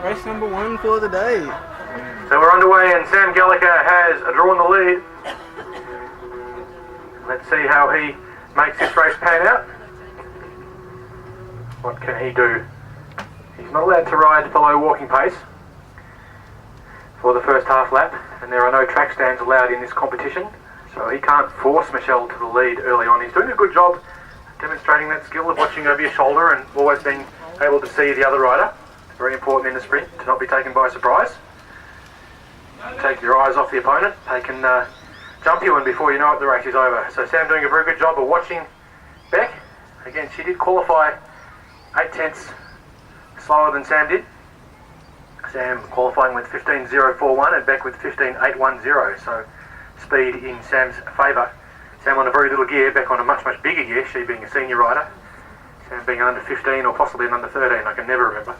Race number 1 for the day. So we're underway and Sam Gallagher has drawn the lead. Let's see how he makes this race pan out. What can he do? He's not allowed to ride below walking pace for the first half lap, and there are no track stands allowed in this competition, so he can't force Michelle to the lead early on. He's doing a good job demonstrating that skill of watching over your shoulder and always being able to see the other rider. It's very important in the sprint to not be taken by surprise. Take your eyes off the opponent. They can jump you, and before you know it, the race is over. So Sam doing a very good job of watching Beck. Again, she did qualify 8 tenths slower than Sam did. Sam qualifying with 15.041 and Beck with 15.810. So speed in Sam's favour. Sam on a very little gear, Beck on a much, much bigger gear, she being a senior rider. Sam being under 15 or possibly an under 13, I can never remember.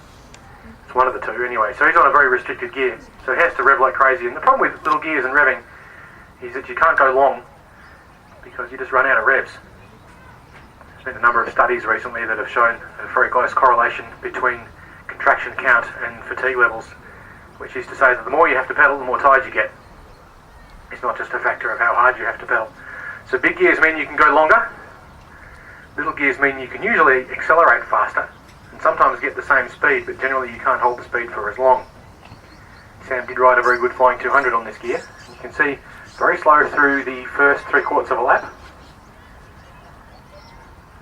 It's one of the two anyway. So he's on a very restricted gear. So he has to rev like crazy. And the problem with little gears and revving is that you can't go long because you just run out of revs. There's been a number of studies recently that have shown a very close correlation between contraction count and fatigue levels, which is to say that the more you have to pedal, the more tired you get. It's not just a factor of how hard you have to pedal. So big gears mean you can go longer. Little gears mean you can usually accelerate faster and sometimes get the same speed, but generally you can't hold the speed for as long. Sam did ride a very good flying 200 on this gear. You can see very slow through the first 3/4 of a lap.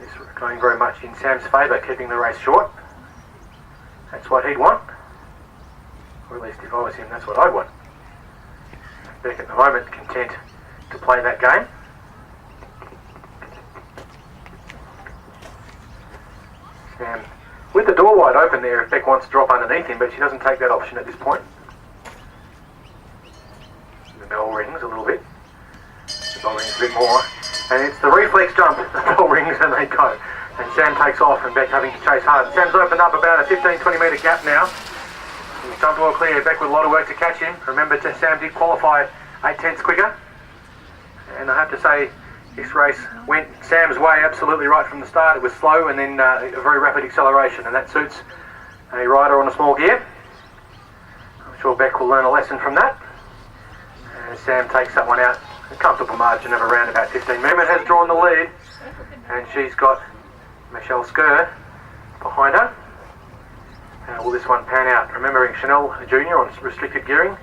It's going very much in Sam's favour, keeping the race short. That's what he'd want. Or at least if I was him, that's what I'd want. Beck at the moment content to play that game. Sam with the door wide open there if Beck wants to drop underneath him, but she doesn't take that option at this point. The bell rings a little bit. The bell rings a bit more. And it's the reflex jump. The bell rings and they go. And Sam takes off and Beck having to chase hard. Sam's opened up about a 15-20 metre gap now. He's jumped well clear. Beck with a lot of work to catch him. Remember, Sam did qualify 8 tenths quicker. And I have to say, this race went Sam's way absolutely right from the start. It was slow and then a very rapid acceleration, and that suits a rider on a small gear. I'm sure Beck will learn a lesson from that. And Sam takes that one out. A comfortable margin of around about 15. Mehmet has drawn the lead, and she's got Michelle Skerr behind her. How will this one pan out? Remembering Chanel a junior on restricted gearing,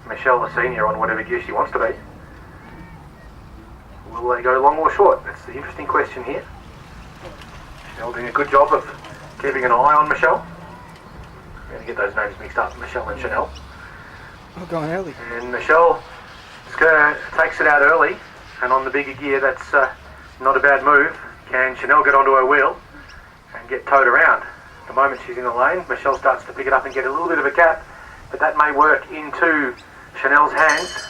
Michelle a senior on whatever gear she wants to be. Will they go long or short? That's the interesting question here. Chanel doing a good job of keeping an eye on Michelle. I'm going to get those names mixed up, Michelle and Chanel. Oh, going early. And Michelle Skerr takes it out early, and on the bigger gear, that's not a bad move. Can Chanel get onto her wheel and get towed around? At the moment she's in the lane, Michelle starts to pick it up and get a little bit of a gap, but that may work into Chanel's hands.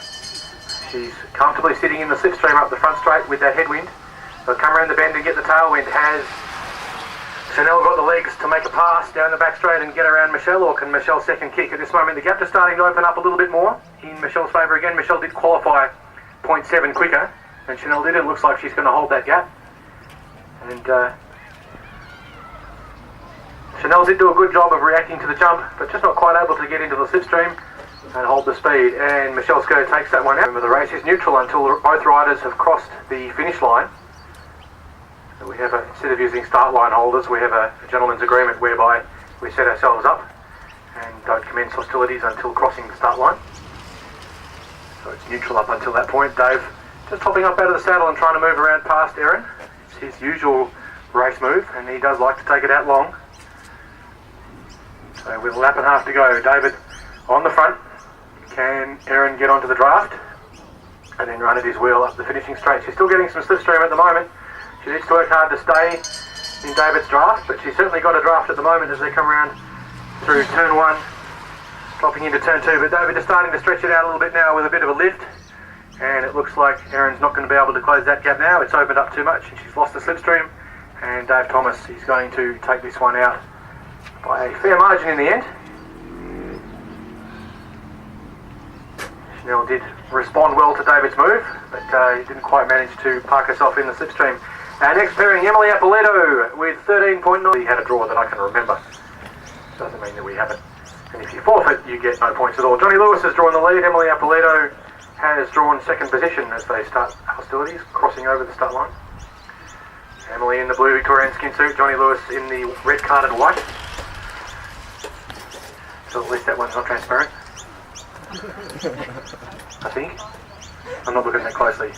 She's comfortably sitting in the slipstream up the front straight with that headwind. They'll come around the bend and get the tailwind. Has Chanel got the legs to make a pass down the back straight and get around Michelle, or can Michelle second kick? At this moment the gap is starting to open up a little bit more in Michelle's favour again. Michelle did qualify 0.7 quicker than Chanel did. It looks like she's going to hold that gap. And Chanel did do a good job of reacting to the jump, but just not quite able to get into the slipstream and hold the speed, and Michelle Skerr takes that one out. Remember, the race is neutral until both riders have crossed the finish line. So we have instead of using start line holders, we have a gentleman's agreement whereby we set ourselves up and don't commence hostilities until crossing the start line. So it's neutral up until that point. Dave just hopping up out of the saddle and trying to move around past Erin. It's his usual race move, and he does like to take it out long. So with a lap and a half to go, David on the front. Can Erin get onto the draft and then run at his wheel up the finishing straight? She's still getting some slipstream at the moment. She needs to work hard to stay in David's draft, but she's certainly got a draft at the moment as they come around through turn 1, dropping into turn 2. But David is starting to stretch it out a little bit now with a bit of a lift, and it looks like Erin's not going to be able to close that gap now. It's opened up too much and she's lost the slipstream, and Dave Thomas is going to take this one out by a fair margin in the end. Chanel did respond well to David's move, but he didn't quite manage to park herself in the slipstream. Next pairing, Emily Appoletto with 13.9. He had a draw that I can remember. Doesn't mean that we haven't And if you forfeit, you get no points at all. Johnny Lewis has drawn the lead. Emily Apolito has drawn second position as they start hostilities, crossing over the start line. Emily in the blue Victorian skin suit, Johnny Lewis in the red carded white. So at least that one's not transparent. I think. I'm not looking that closely.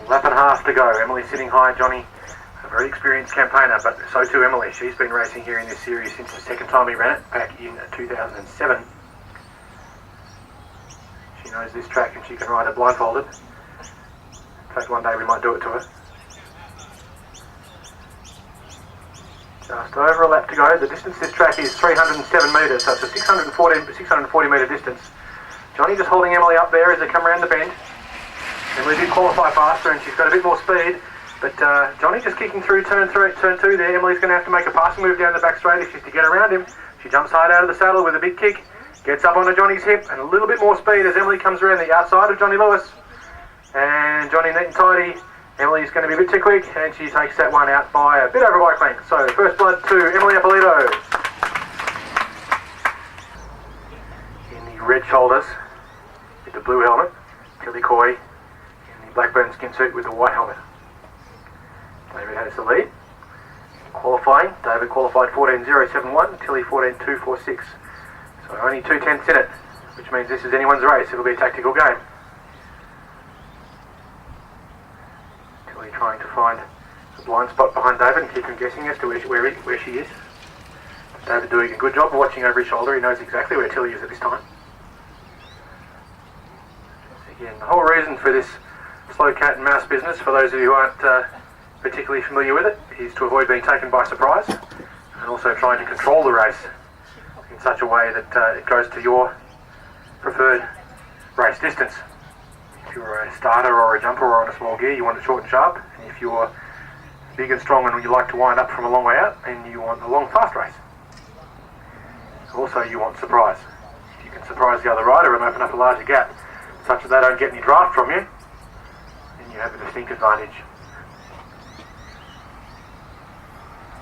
Lap and a half to go. Emily sitting high, Johnny a very experienced campaigner, but so too Emily. She's been racing here in this series since the second time we ran it, back in 2007. She knows this track and she can ride it blindfolded. In fact, one day we might do it to her. Just over a lap to go. The distance this track is 307 metres, so it's a 640 metre distance. Johnny just holding Emily up there as they come around the bend. Emily did qualify faster and she's got a bit more speed, but Johnny just kicking through turn 2 there. Emily's going to have to make a passing move down the back straight if she's to get around him. She jumps hard out of the saddle with a big kick, gets up onto Johnny's hip, and a little bit more speed as Emily comes around the outside of Johnny Lewis. And Johnny neat and tidy. Emily's going to be a bit too quick, and she takes that one out by a bit over bike length. So first blood to Emily Apolito. In the red shoulders, with the blue helmet, Tilly Coy in the Blackburn skin suit with the white helmet. David has the lead. Qualifying, David qualified 14.071, Tilly 14.246. So only 2/10 in it, which means this is anyone's race. It'll be a tactical game. Tilly trying to find a blind spot behind David and keep him guessing as to where she is. David doing a good job of watching over his shoulder. He knows exactly where Tilly is at this time. Again, the whole reason for this slow cat and mouse business, for those of you who aren't particularly familiar with it, is to avoid being taken by surprise, and also trying to control the race in such a way that it goes to your preferred race distance. If you're a starter or a jumper or on a small gear, you want it short and sharp, and if you're big and strong and you like to wind up from a long way out, then you want a long fast race. Also you want surprise. If you can surprise the other rider and open up a larger gap such that they don't get any draft from you, then you have a distinct advantage.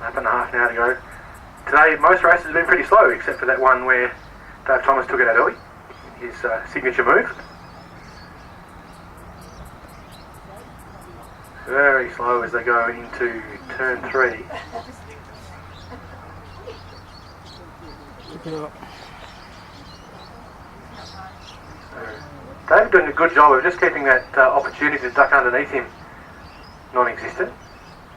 Lap and a half now to go. Today most races have been pretty slow, except for that one where Dave Thomas took it out early, his signature move. Very slow as they go into turn 3. David doing a good job of just keeping that opportunity to duck underneath him non-existent.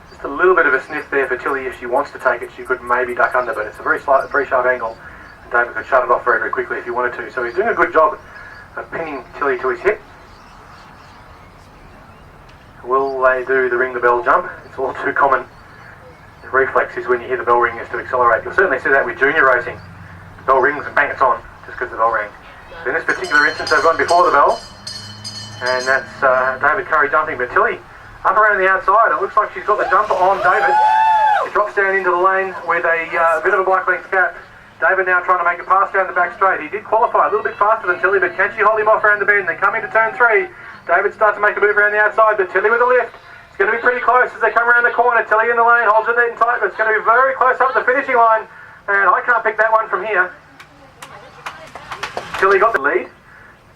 Just a little bit of a sniff there for Tilly. If she wants to take it, she could maybe duck under, but it's a very sharp angle, and David could shut it off very, very quickly if he wanted to. So he's doing a good job of pinning Tilly to his hip. Will they do the ring the bell jump? It's all too common. The reflex is when you hear the bell ring is to accelerate. You'll certainly see that with junior racing. The bell rings and bang, it's on, just because the bell rang. So in this particular instance, they've gone before the bell, and that's David Curry jumping, but Tilly up around the outside. It looks like she's got the jumper on David. She drops down into the lane with a bit of a black length gap. David now trying to make a pass down the back straight. He did qualify a little bit faster than Tilly, but can she hold him off around the bend? They come into turn 3. David starts to make a move around the outside, but Tilly with a lift. It's going to be pretty close as they come around the corner. Tilly in the lane, holds it neat and tight, but it's going to be very close up the finishing line, and I can't pick that one from here. Tilly got the lead.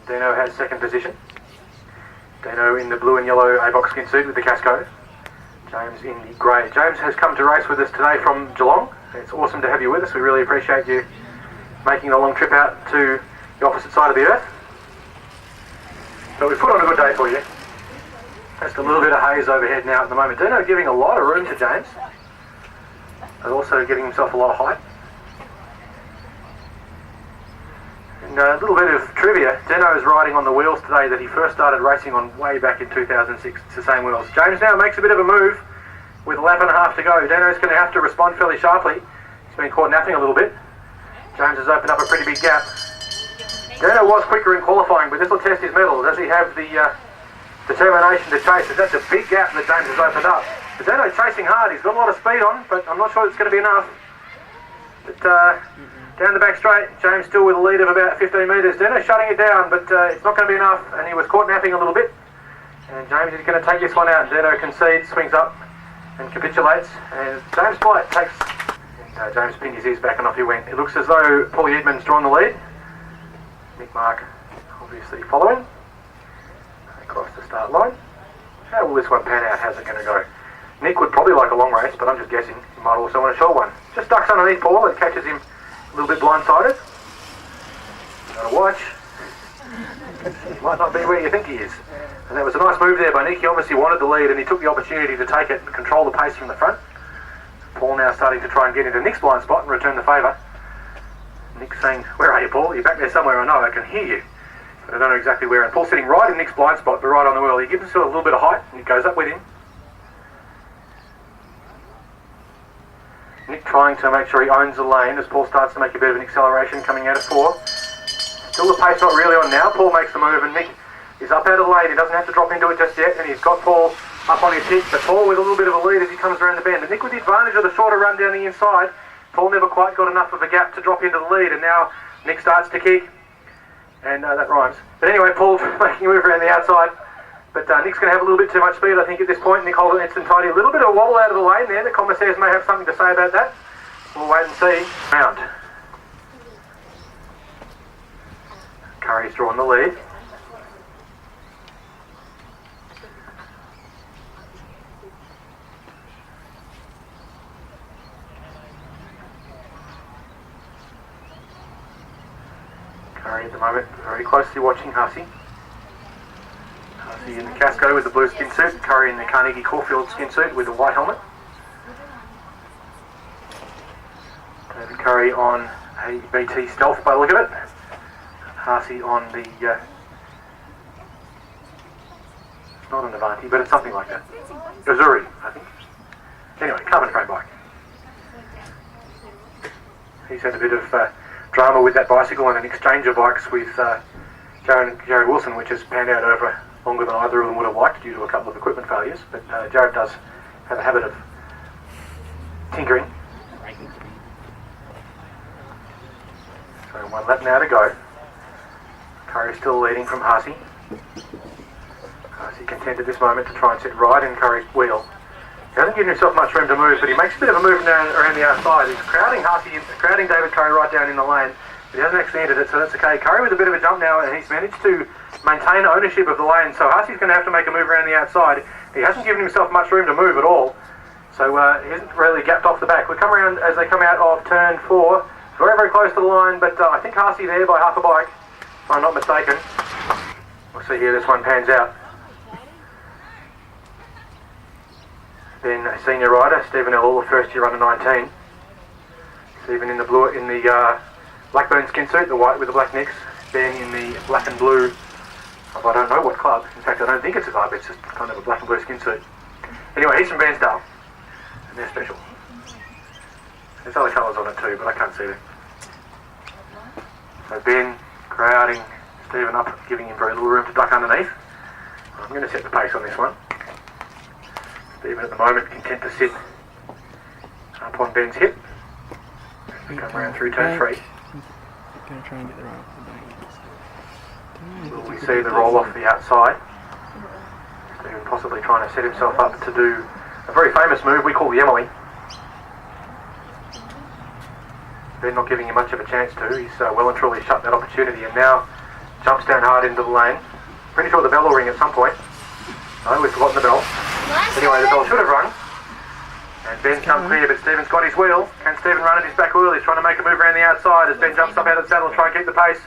Dino has second position. Dino in the blue and yellow aboc skin suit with the casco. James in the grey. James has come to race with us today from Geelong. It's awesome to have you with us. We really appreciate you making the long trip out to the opposite side of the earth. But we've put on a good day for you. Just a little bit of haze overhead now at the moment. Dino giving a lot of room to James, and also getting himself a lot of height. And a little bit of trivia. Dino is riding on the wheels today that he first started racing on way back in 2006. It's the same wheels. James now makes a bit of a move with a lap and a half to go. Dino's going to have to respond fairly sharply. He's been caught napping a little bit. James has opened up a pretty big gap. Dino was quicker in qualifying, but this will test his mettle. Does he have the determination to chase? That's a big gap that James has opened up. But Dino chasing hard. He's got a lot of speed on, but I'm not sure it's going to be enough. But down the back straight, James still with a lead of about 15 metres. Dino shutting it down, but it's not going to be enough, and he was caught napping a little bit. And James is going to take this one out. Dino concedes, swings up, and capitulates. And James Blight takes James pinned his ears back and off he went. It looks as though Paulie Edmonds drawn the lead. Nick Mark obviously following. Across the start line. How will this one pan out? How's it going to go? Nick would probably like a long race, but I'm just guessing. He might also want a short one. Just ducks underneath Paul and catches him a little bit blindsided. Gotta watch. He might not be where you think he is. And that was a nice move there by Nick. He obviously wanted the lead and he took the opportunity to take it and control the pace from the front. Paul now starting to try and get into Nick's blind spot and return the favour. Nick's saying, "Where are you, Paul? You're back there somewhere. I know, I can hear you. But I don't know exactly where." And Paul's sitting right in Nick's blind spot, but right on the wheel. He gives himself a little bit of height and he goes up with him. Nick trying to make sure he owns the lane as Paul starts to make a bit of an acceleration coming out of 4. Still the pace not really on now. Paul makes the move and Nick is up out of the lane. He doesn't have to drop into it just yet and he's got Paul up on his hip. But Paul with a little bit of a lead as he comes around the bend. And Nick with the advantage of the shorter run down the inside. Paul never quite got enough of a gap to drop into the lead and now Nick starts to kick. And that rhymes. But anyway, Paul's making a move around the outside. But Nick's going to have a little bit too much speed, I think, at this point. Nick holding it and tidy. A little bit of a wobble out of the lane there. The commissaires may have something to say about that. We'll wait and see. Round. Curry's drawn the lead. Curry at the moment very closely watching Hussey. Hussey in the Casco with the blue skin suit, Curry in the Carnegie Caulfield skin suit with the white helmet. David Curry on a BT Stealth by the look of it. Hussey on the, it's not an Avanti, but it's something like that. Uzuri, I think. Anyway, carbon frame bike. He's had a bit of drama with that bicycle and an exchange of bikes with Jared Wilson, which has panned out over longer than either of them would have liked due to a couple of equipment failures. But Jared does have a habit of tinkering. So 1 lap now to go. Curry still leading from Hussey. Hussey content at this moment to try and sit right in Curry's wheel. He hasn't given himself much room to move, but he makes a bit of a move down around the outside. He's crowding David Curry right down in the lane. But he hasn't actually entered it, so that's okay. Curry with a bit of a jump now, and he's managed to maintain ownership of the lane. So Hussey's going to have to make a move around the outside. He hasn't given himself much room to move at all. So he hasn't really gapped off the back. We come around as they come out of turn 4. Very, very close to the line, but I think Hussey there by half a bike, if I'm not mistaken. We'll see how this one pans out. Then a senior rider, Stephen Ellul, a first year under 19. Stephen in the blue, in the Blackburn skin suit, the white with the black nicks. Ben in the black and blue, I don't know what club. In fact, I don't think it's a club, it's just kind of a black and blue skin suit. Anyway, he's from Bairnsdale, and they're special. There's other colours on it too, but I can't see them. So Ben crowding Stephen up, giving him very little room to duck underneath. I'm going to set the pace on this one. Stephen at the moment content to sit up on Ben's hip. As we come around through turn 3. Going to try and get the right off the back. Will we see the roll off the outside? Stephen possibly trying to set himself up to do a very famous move we call the Emily. Ben not giving him much of a chance to. He's well and truly shut that opportunity and now jumps down hard into the lane. Pretty sure the bell will ring at some point. No, we've forgotten the bell. Anyway, the bell should have rung. And Ben's come clear, but Stephen's got his wheel. Can Stephen run at his back wheel? He's trying to make a move around the outside as Ben jumps up out of the saddle to try and keep the pace.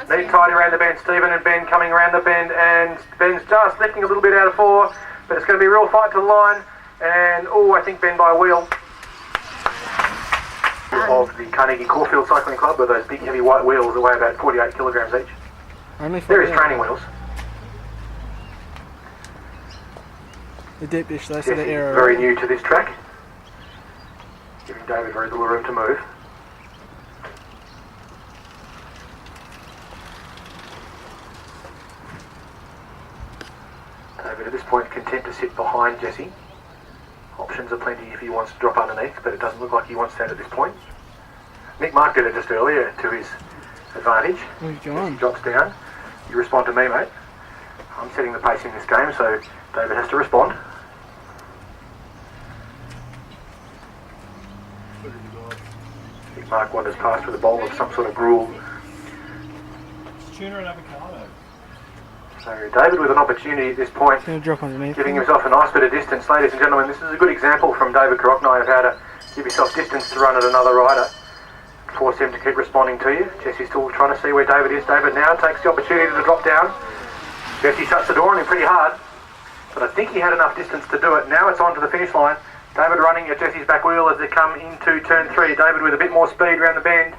Neat and tidy around the bend. Stephen and Ben coming around the bend, and Ben's just lifting a little bit out of 4, but it's going to be a real fight to the line. And, I think Ben by a wheel of the Carnegie Caulfield Cycling Club, with those big heavy white wheels that weigh about 48 kilograms each. They're his training wheels. The deep dish though, so the aero. Very new to this track. Giving David very little room to move. David at this point content to sit behind Jesse. Options are plenty if he wants to drop underneath, but it doesn't look like he wants that at this point. Nick Mark did it just earlier to his advantage. Where's John? He drops down. You respond to me, mate. I'm setting the pace in this game, so David has to respond. Mark wanders past with a bowl of some sort of gruel. Tuna and avocado. So David with an opportunity at this point, It's going to drop underneath. giving himself a nice bit of distance. Ladies and gentlemen, this is a good example from David Koroknai of how to give yourself distance to run at another rider. Force him to keep responding to you. Jesse's still trying to see where David is. David now takes the opportunity to drop down. Jesse shuts the door on him pretty hard, but I think he had enough distance to do it. Now it's on to the finish line. David running at Jesse's back wheel as they come into turn 3. David with a bit more speed around the bend.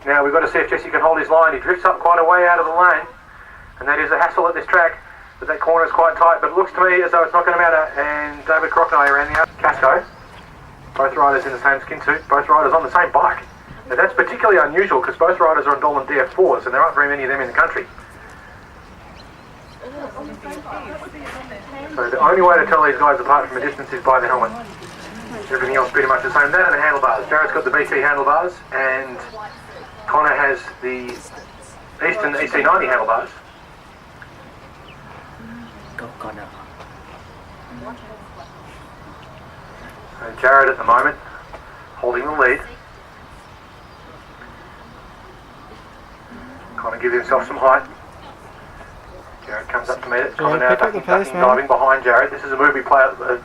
Now we've got to see if Jesse can hold his line. He drifts up quite a way out of the lane, and that is a hassle at this track, but that corner is quite tight, but it looks to me as though it's not going to matter. And David Koroknai around the out. Casco, both riders in the same skin suit, both riders on the same bike. Now that's particularly unusual because both riders are on Dolan DF4s and there aren't very many of them in the country. So the only way to tell these guys apart from a distance is by the helmet. Everything else pretty much the same. That and the handlebars. Jared's got the BT handlebars and Connor has the Eastern EC90 handlebars. Go, Connor. So Jared at the moment holding the lead. Connor gives himself some height. Jared comes up to meet it. Connor now ducking, diving behind Jared. This is a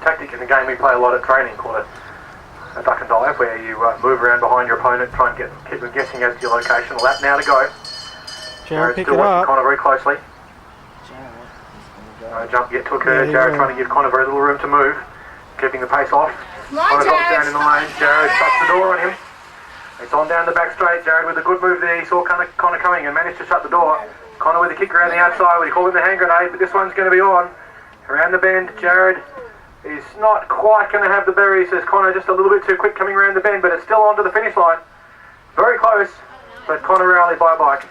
tactic in the game we play a lot at training called a duck and dive, where you move around behind your opponent, try and keep them guessing as to your location. A lap now to go. Jared, pick still it watching up. Connor very closely. No jump yet to occur. Jared trying to give Connor very little room to move, keeping the pace off. Connor drops down in the lane. Jared shuts the door on him. It's on down the back straight. Jared with a good move there. He saw Connor coming and managed to shut the door. Connor with a kick around the outside. We call it the hand grenade, but this one's going to be on. Around the bend, Jared is not quite going to have the berries as Connor just a little bit too quick coming around the bend, but it's still on to the finish line. Very close, but Connor rallied by a bike.